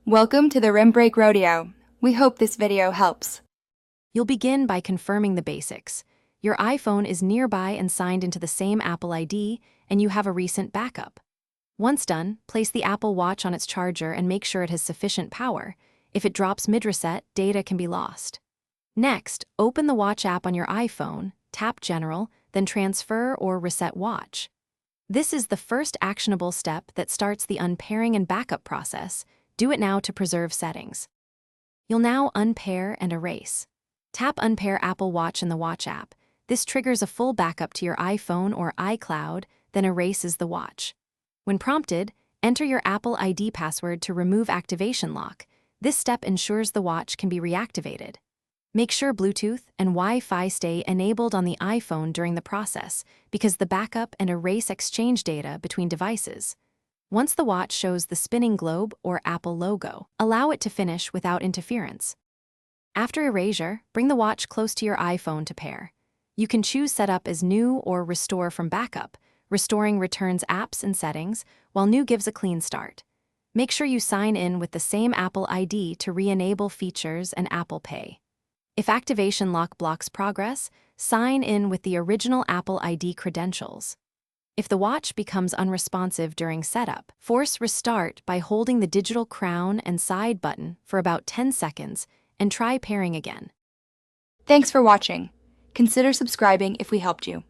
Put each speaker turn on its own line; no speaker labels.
Welcome to the Rim Break Rodeo. We hope this video helps.
You'll begin by confirming the basics. Your iPhone is nearby and signed into the same Apple ID, and you have a recent backup. Once done, place the Apple Watch on its charger and make sure it has sufficient power. If it drops mid-reset, data can be lost. Next, open the Watch app on your iPhone, tap General, then Transfer or Reset Watch. This is the first actionable step that starts the unpairing and backup process. Do it now to preserve settings. You'll now unpair and erase. Tap Unpair Apple Watch in the Watch app. This triggers a full backup to your iPhone or iCloud, then erases the watch. When prompted, enter your Apple ID password to remove activation lock. This step ensures the watch can be reactivated. Make sure Bluetooth and Wi-Fi stay enabled on the iPhone during the process, because the backup and erase exchange data between devices. Once the watch shows the spinning globe or Apple logo, allow it to finish without interference. After erasure, bring the watch close to your iPhone to pair. You can choose Setup as New or Restore from Backup. Restoring returns apps and settings, while New gives a clean start. Make sure you sign in with the same Apple ID to re-enable features and Apple Pay. If activation lock blocks progress, sign in with the original Apple ID credentials. If the watch becomes unresponsive during setup, force restart by holding the digital crown and side button for about 10 seconds and try pairing again.
Thanks for watching. Consider subscribing if we helped you.